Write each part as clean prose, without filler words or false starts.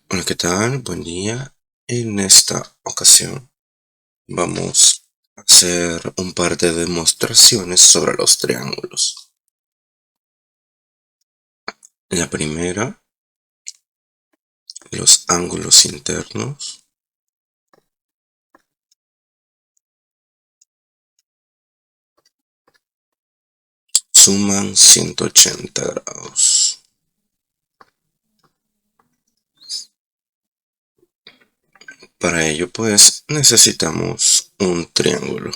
Hola, ¿qué tal? Buen día. En esta ocasión vamos a hacer un par de demostraciones sobre los triángulos. La primera, los ángulos internos suman 180 grados. Para ello, pues, necesitamos un triángulo.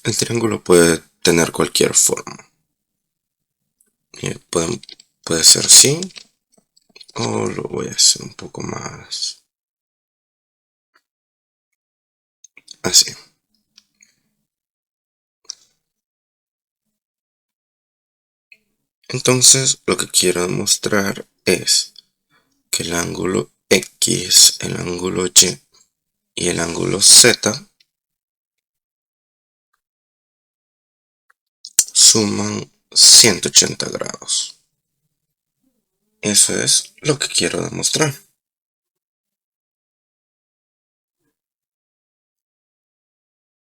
El triángulo puede tener cualquier forma. Puede ser así, o lo voy a hacer un poco más así. Entonces, lo que quiero demostrar es que el ángulo X, el ángulo Y y el ángulo Z suman 180 grados. Eso es lo que quiero demostrar.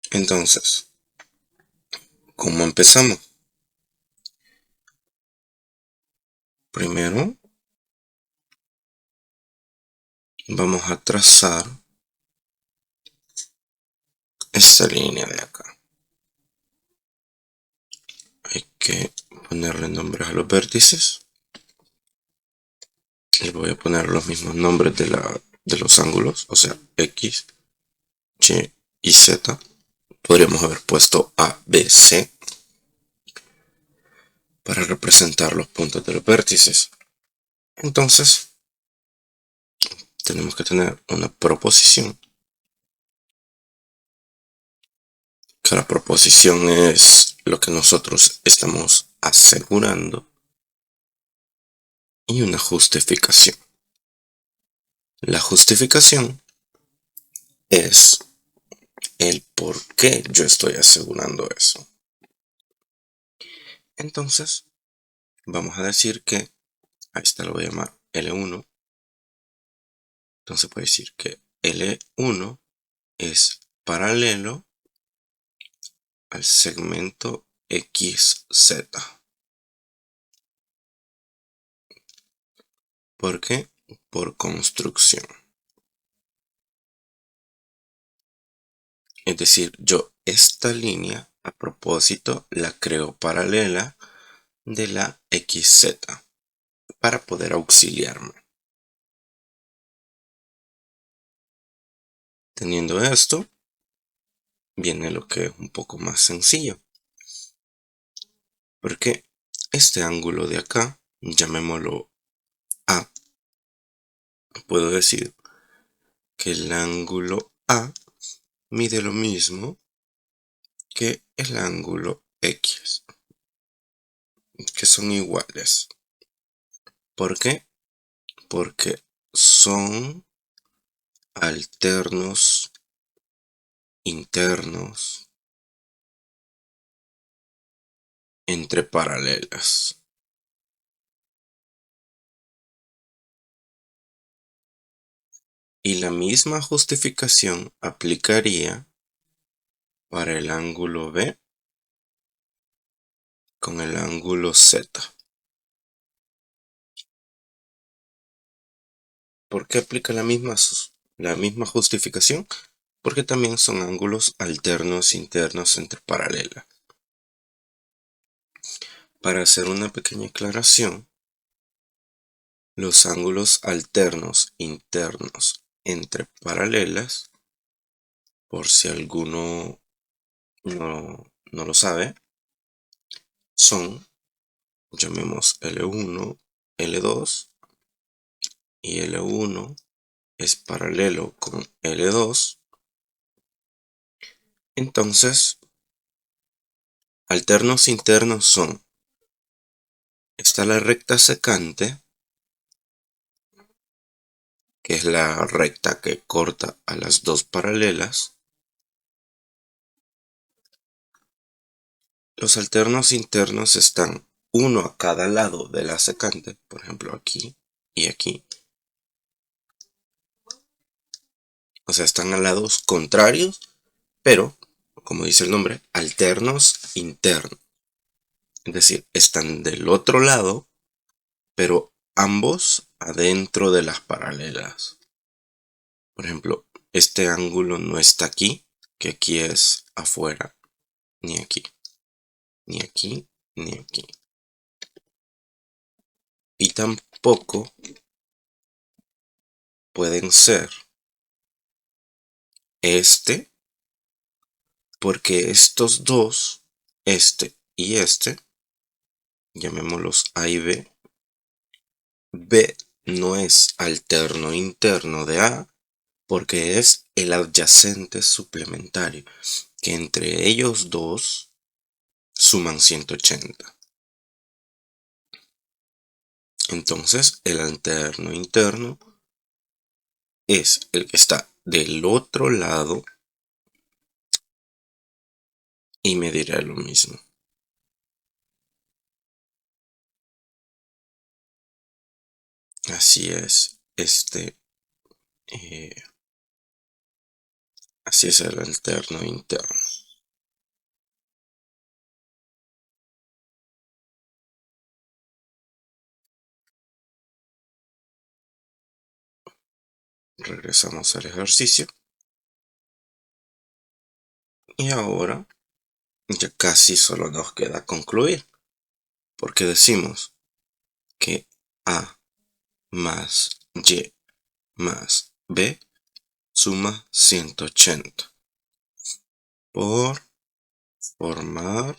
Entonces, ¿cómo empezamos? Primero, vamos a trazar esta línea de acá. Hay que ponerle nombres a los vértices. Les voy a poner los mismos nombres de los ángulos, o sea, X, Y y Z. Podríamos haber puesto A, B, C para representar los puntos de los vértices. Entonces, tenemos que tener una proposición, que la proposición es lo que nosotros estamos asegurando, y una justificación. La justificación es el por qué yo estoy asegurando eso. Entonces, vamos a decir que a esta lo voy a llamar L1. Entonces puedo decir que L1 es paralelo al segmento XZ. ¿Por qué? Por construcción. Es decir, yo esta línea a propósito la creo paralela de la XZ para poder auxiliarme. Teniendo esto, viene lo que es un poco más sencillo. Porque este ángulo de acá, llamémoslo A, puedo decir que el ángulo A mide lo mismo que el ángulo X, que son iguales. ¿Por qué? Porque son alternos internos entre paralelas. Y la misma justificación aplicaría para el ángulo B con el ángulo Z. ¿Por qué aplica la misma justificación? Porque también son ángulos alternos internos entre paralelas. Para hacer una pequeña aclaración, los ángulos alternos internos entre paralelas, por si alguno no lo sabe, son, llamemos L1, L2, y L1 es paralelo con L2. Entonces, alternos internos son, está la recta secante, que es la recta que corta a las dos paralelas. Los alternos internos están uno a cada lado de la secante, por ejemplo aquí y aquí. O sea, están a lados contrarios, pero, como dice el nombre, alternos internos. Es decir, están del otro lado, pero ambos adentro de las paralelas. Por ejemplo, este ángulo no está aquí, que aquí es afuera, ni aquí, ni aquí, ni aquí. Y tampoco pueden ser este, porque estos dos, este y este, llamémoslos A y B, B no es alterno interno de A, porque es el adyacente suplementario, que entre ellos dos suman 180. Entonces, el alterno interno es el que está del otro lado y me dirá lo mismo. Así es, eh, así es el alterno interno. Regresamos al ejercicio. Y ahora ya casi solo nos queda concluir, porque decimos que A más Y más B suma 180 por formar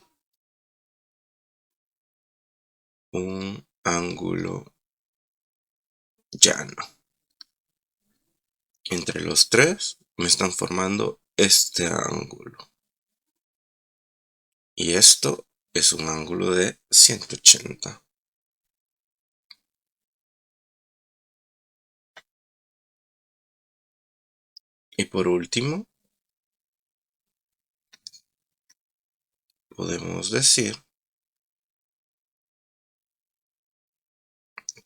un ángulo llano. Entre los tres me están formando este ángulo. Y esto es un ángulo de 180. Y por último, podemos decir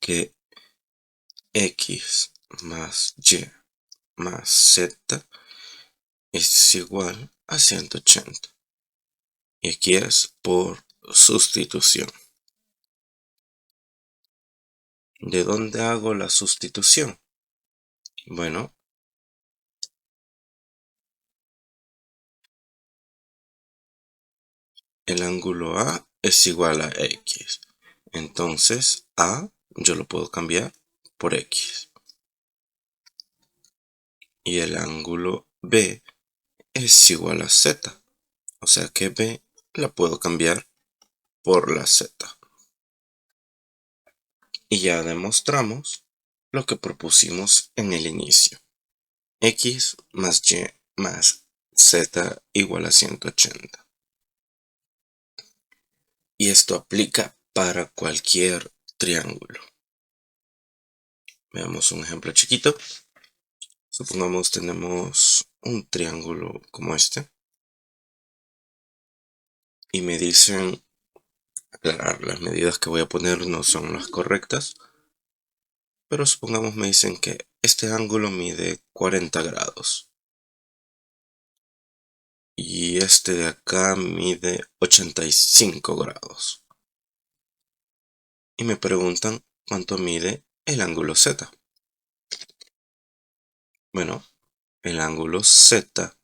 que X más Y más Z es igual a 180. Y aquí es por sustitución. ¿De dónde hago la sustitución? Bueno, el ángulo A es igual a X. Entonces, A yo lo puedo cambiar por X. Y el ángulo B es igual a Z. O sea que B la puedo cambiar por la Z. Y ya demostramos lo que propusimos en el inicio. X más Y más Z igual a 180. Y esto aplica para cualquier triángulo. Veamos un ejemplo chiquito. Supongamos tenemos un triángulo como este. Y me dicen, aclarar, las medidas que voy a poner no son las correctas. Pero supongamos me dicen que este ángulo mide 40 grados. Y este de acá mide 85 grados. Y me preguntan cuánto mide el ángulo Z. Bueno, el ángulo Z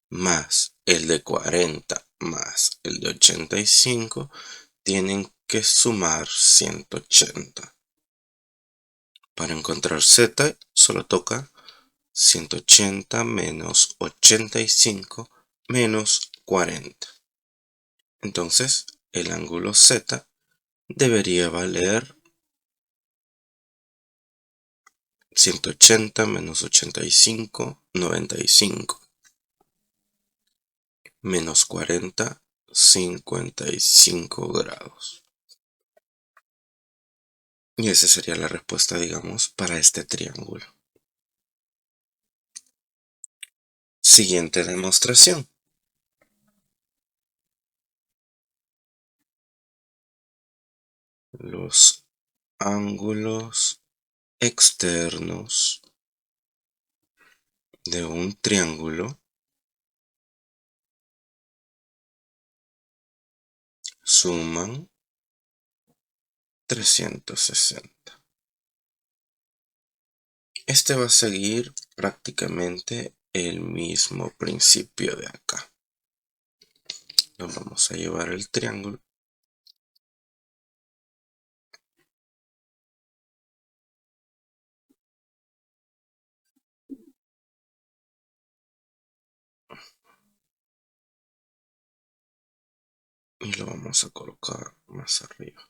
más el de 40 más el de 85 tienen que sumar 180. Para encontrar Z solo toca 180 menos 85 menos 40. Entonces el ángulo Z debería valer 180 menos 85, 95. Menos 40, 55 grados. Y esa sería la respuesta, digamos, para este triángulo. Siguiente demostración. los ángulos externos de un triángulo suman 360. Este va a seguir prácticamente el mismo principio de acá. Nos vamos a llevar el triángulo y lo vamos a colocar más arriba.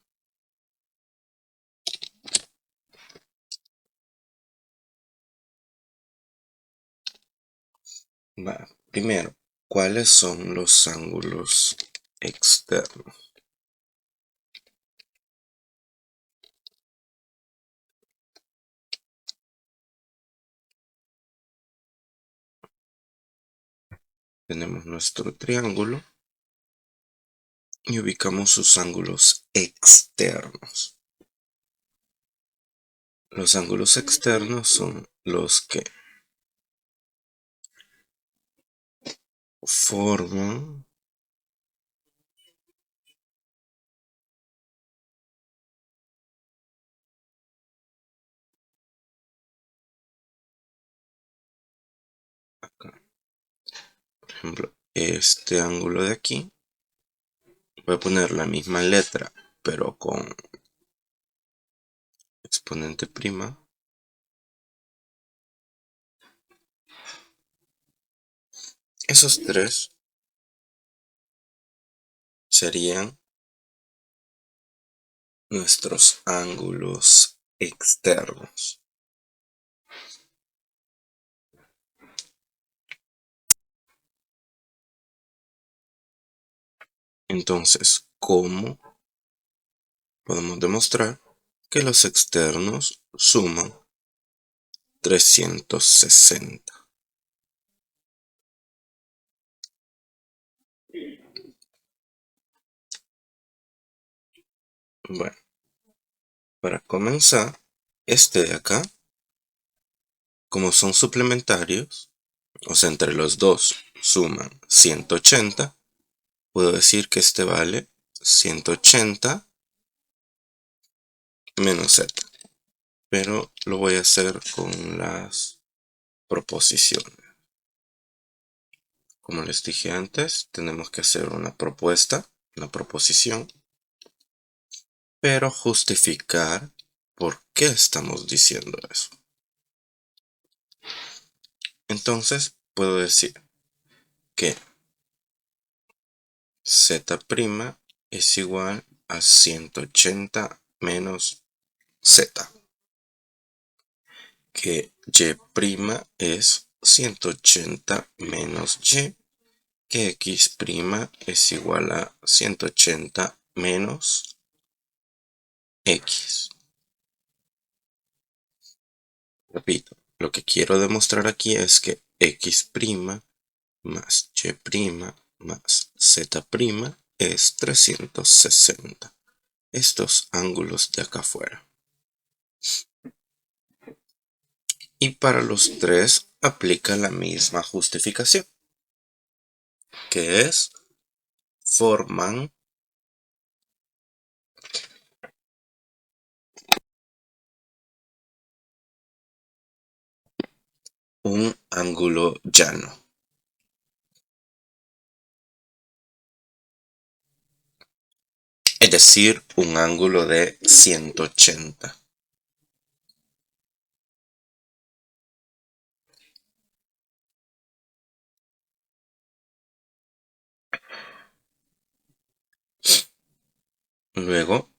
Va, primero, ¿cuáles son los ángulos externos? Tenemos nuestro triángulo y ubicamos sus ángulos externos. Los ángulos externos son los que forman acá. Por ejemplo, este ángulo de aquí, voy a poner la misma letra, pero con exponente prima. Esos tres serían nuestros ángulos externos. Entonces, ¿cómo podemos demostrar que los externos suman 360? Bueno, para comenzar, este de acá, como son suplementarios, o sea, entre los dos suman 180, puedo decir que este vale 180 menos z. Pero lo voy a hacer con las proposiciones. Como les dije antes, tenemos que hacer una propuesta, una proposición, pero justificar por qué estamos diciendo eso. Entonces, puedo decir que z' es igual a 180 menos z. Que y' es 180 menos y. Que x' es igual a 180 menos x. Repito, lo que quiero demostrar aquí es que x' más y' más z' es 360. Estos ángulos de acá afuera. Y para los tres aplica la misma justificación, que es forman un ángulo llano. Es decir, un ángulo de 180. Luego,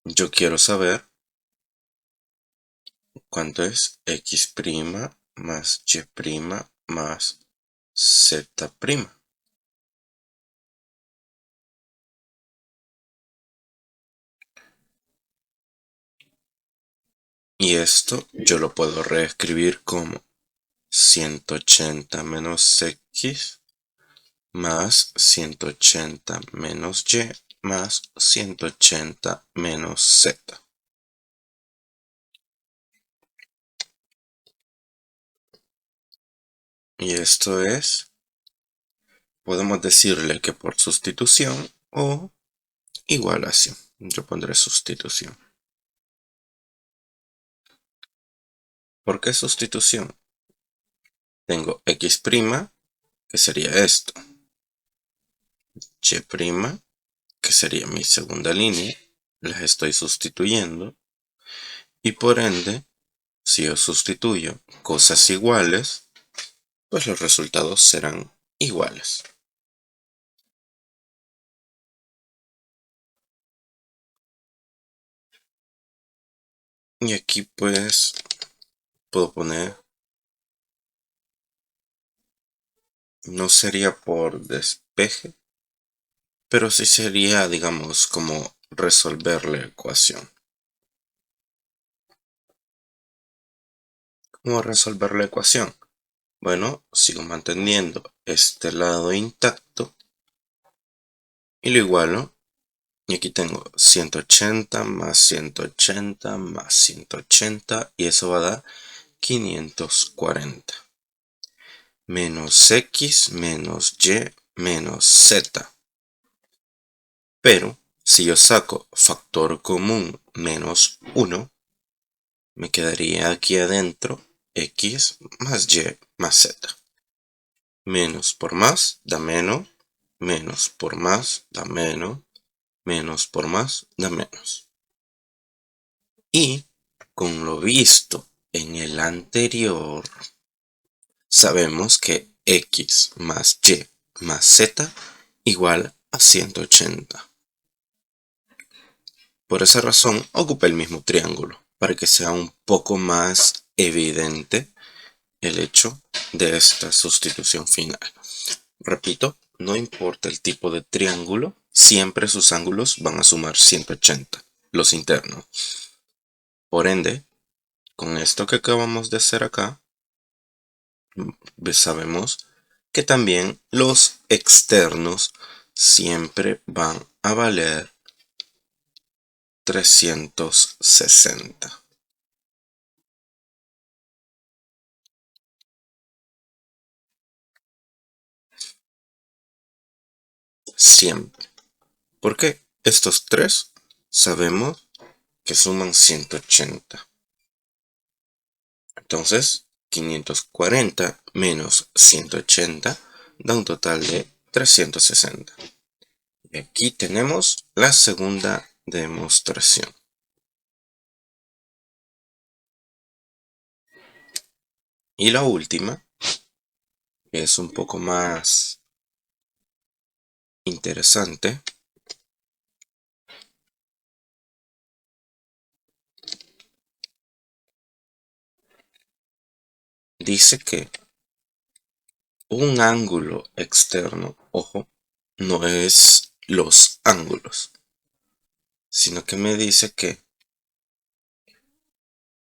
yo quiero saber cuánto es x' más y' más z'. Y esto yo lo puedo reescribir como 180 menos x más 180 menos y más 180 menos z. Y esto es, podemos decirle que por sustitución o igualación. Yo pondré sustitución. ¿Por qué sustitución? Tengo x', que sería esto. Y', que sería mi segunda línea. Las estoy sustituyendo. Y por ende, si yo sustituyo cosas iguales, pues los resultados serán iguales. Y aquí pues puedo poner, no sería por despeje, pero sí sería, digamos, como resolver la ecuación. ¿Cómo resolver la ecuación? Bueno, sigo manteniendo este lado intacto y lo igualo. Y aquí tengo 180 más 180 más 180 y eso va a dar 540. Menos x menos y menos z. Pero si yo saco factor común menos 1, me quedaría aquí adentro x más y más z. Menos por más da menos, menos por más da menos, menos por más da menos. Y con lo visto en el anterior, sabemos que x más y más z igual a 180. Por esa razón ocupé el mismo triángulo, para que sea un poco más evidente el hecho de esta sustitución final. Repito, no importa el tipo de triángulo, siempre sus ángulos van a sumar 180, los internos. Por ende, con esto que acabamos de hacer acá, sabemos que también los externos siempre van a valer 360. Siempre. Porque estos tres sabemos que suman 180. Entonces, 540 menos 180 da un total de 360. Y aquí tenemos la segunda demostración. Y la última es un poco más interesante. Dice que un ángulo externo, ojo, no es los ángulos, sino que me dice que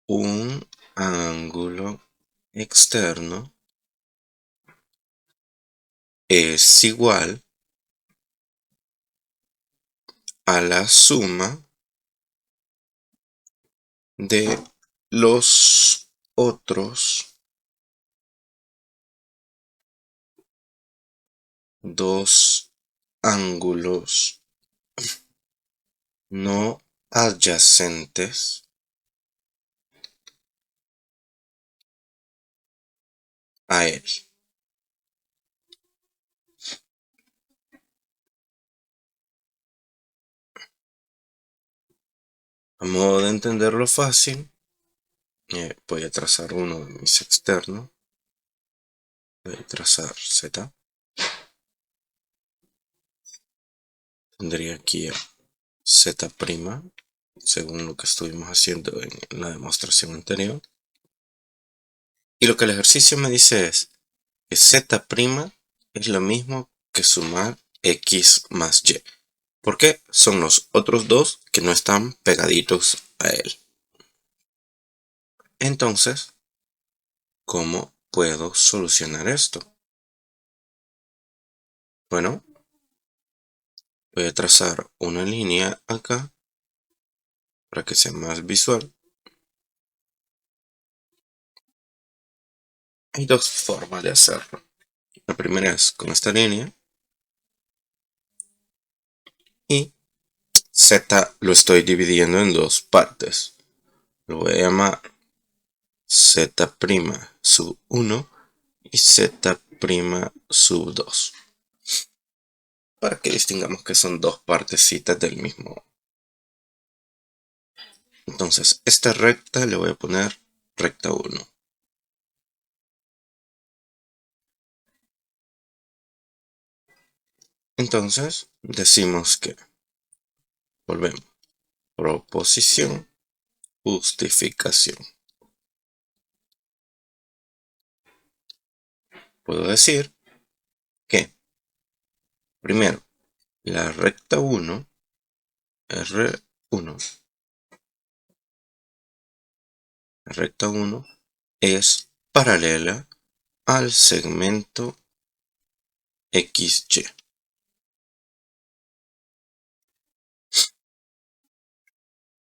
un ángulo externo es igual a la suma de los otros dos ángulos no adyacentes a él. A modo de entenderlo fácil, voy a trazar uno de mis externos. Voy a trazar Z. Tendría aquí a Z', según lo que estuvimos haciendo en la demostración anterior. Y lo que el ejercicio me dice es que Z' es lo mismo que sumar X más Y. ¿Por qué? Son los otros dos que no están pegaditos a él. Entonces, ¿cómo puedo solucionar esto? Bueno, Voy a trazar una línea acá para que sea más visual. Hay dos formas de hacerlo. La primera es con esta línea y Z lo estoy dividiendo en dos partes. Lo voy a llamar Z' sub 1 y Z' sub 2. Para que distingamos que son dos partecitas del mismo. Entonces, esta recta le voy a poner recta 1. Entonces, decimos que, volvemos, proposición, justificación. Puedo decir que, primero, la recta 1, R1, la recta 1 es paralela al segmento XY.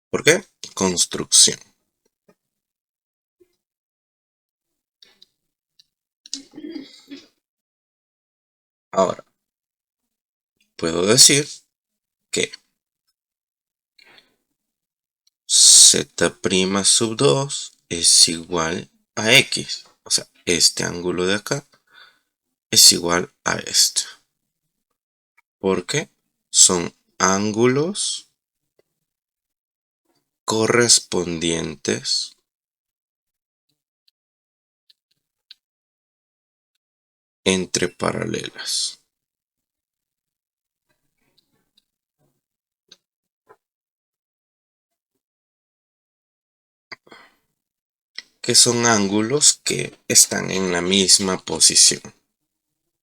¿Por qué? Construcción. Ahora, puedo decir que Z' sub 2 es igual a X. O sea, este ángulo de acá es igual a este. Porque son ángulos correspondientes entre paralelas. Que son ángulos que están en la misma posición.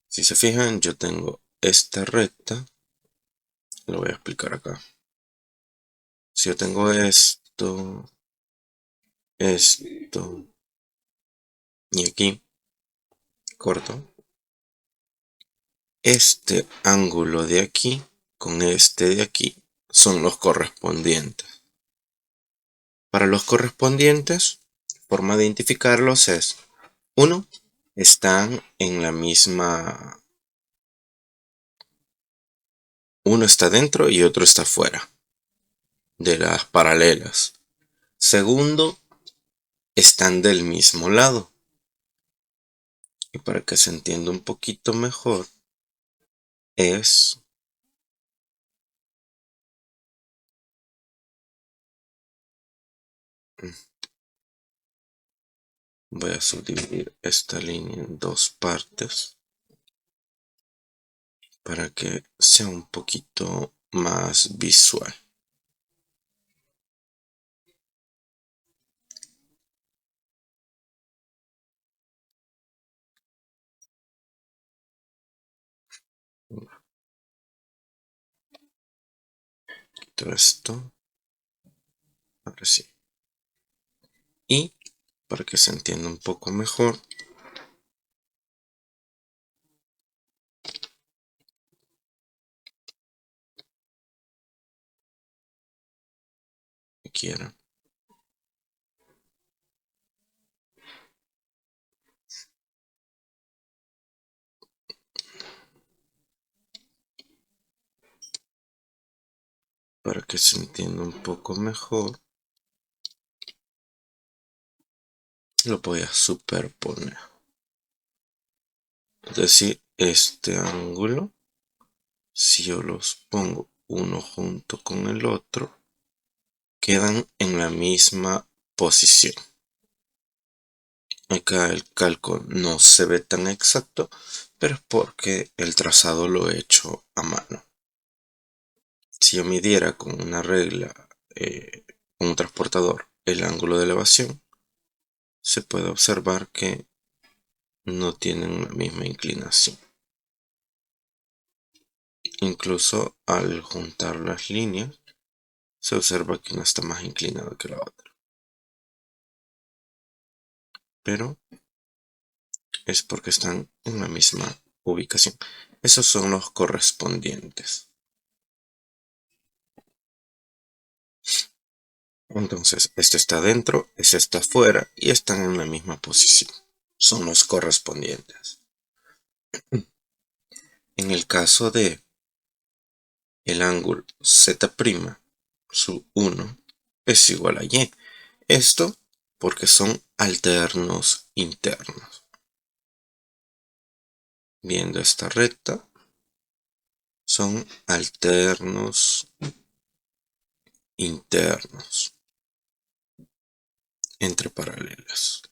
Si se fijan, yo tengo esta recta. Lo voy a explicar acá. Si yo tengo esto, esto y aquí, corto, este ángulo de aquí con este de aquí son los correspondientes. Para los correspondientes, forma de identificarlos es, uno, están en la misma, uno está dentro y otro está fuera de las paralelas. Segundo, están del mismo lado. Y para que se entienda un poquito mejor, es voy a subdividir esta línea en dos partes para que sea un poquito más visual. Quito esto. Ahora sí. Y para que se entienda un poco mejor, aquí era. Para que se entienda un poco mejor, lo voy a superponer. Es decir, este ángulo, si yo los pongo uno junto con el otro, quedan en la misma posición. Acá el cálculo no se ve tan exacto, pero es porque el trazado lo he hecho a mano. Si yo midiera con una regla, con un transportador, el ángulo de elevación, se puede observar que no tienen la misma inclinación. Incluso al juntar las líneas, se observa que una está más inclinada que la otra. Pero es porque están en la misma ubicación. Esos son los correspondientes. Entonces, este está dentro, este está afuera y están en la misma posición. Son los correspondientes. En el caso de el ángulo Z', su 1 es igual a Y. Esto porque son alternos internos. Viendo esta recta, son alternos internos entre paralelas.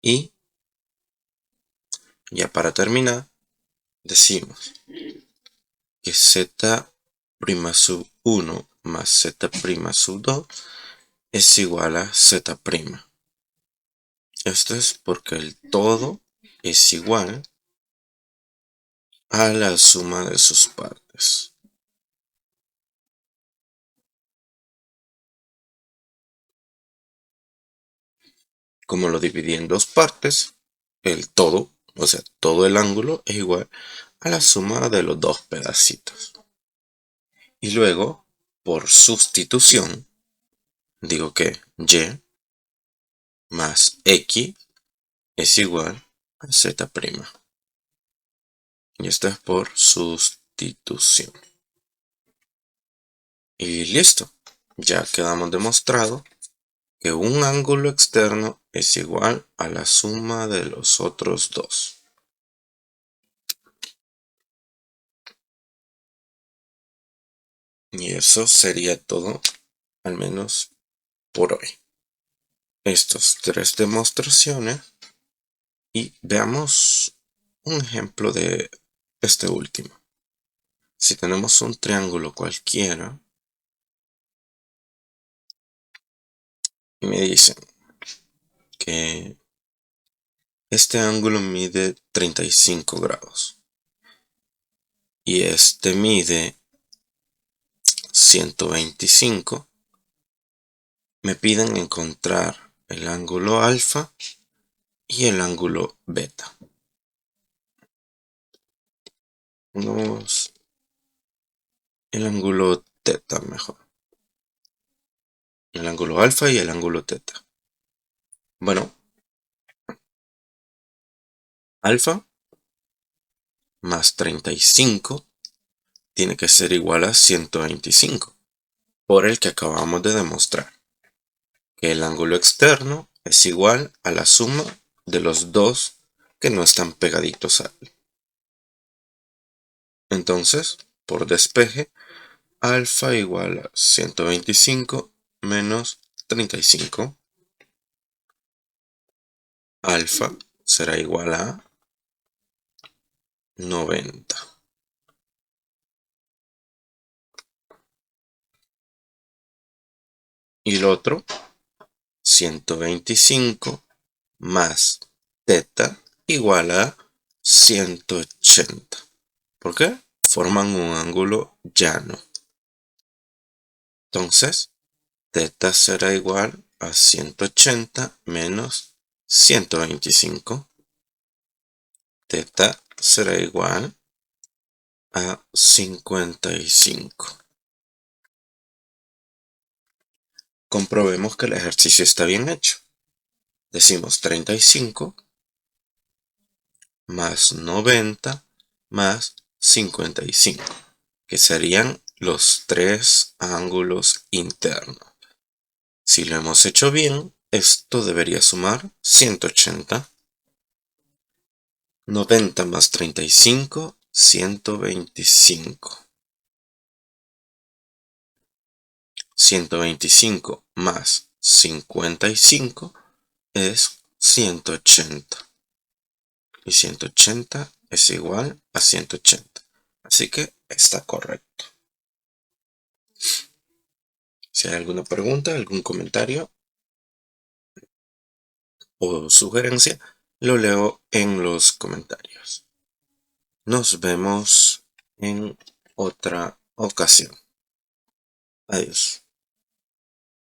Y ya para terminar, decimos que Z' sub 1 más Z' sub 2 es igual a Z'. Esto es porque el todo es igual a la suma de sus partes. Como lo dividí en dos partes, el todo, o sea, todo el ángulo es igual a la suma de los dos pedacitos. Y luego, por sustitución, digo que Y más X es igual a Z'. Y esto es por sustitución. Y listo. Ya quedamos demostrado que un ángulo externo es igual a la suma de los otros dos. Y eso sería todo, al menos por hoy. Estas 3 demostraciones y veamos un ejemplo de este último. Si tenemos un triángulo cualquiera y me dicen que este ángulo mide 35 grados y este mide 125, me piden encontrar el ángulo alfa y el ángulo beta. Pongamos el ángulo teta mejor. El ángulo alfa y el ángulo teta. Bueno, alfa más 35 tiene que ser igual a 125, por el que acabamos de demostrar que el ángulo externo es igual a la suma de los dos que no están pegaditos a él. Entonces, por despeje, alfa igual a 125 menos 35. Alfa será igual a 90. Y el otro, 125 más teta igual a 180. ¿Por qué? Forman un ángulo llano. Entonces, teta será igual a 180 menos 125. Teta será igual a 55. Comprobemos que el ejercicio está bien hecho. Decimos 35 más 90 más 55, que serían los 3 ángulos internos. Si lo hemos hecho bien, esto debería sumar 180. 90 más 35, 125. 125 más 55 es 180. Y 180 es igual a 180. Así que está correcto. Si hay alguna pregunta, algún comentario o sugerencia, lo leo en los comentarios. Nos vemos en otra ocasión. Adiós.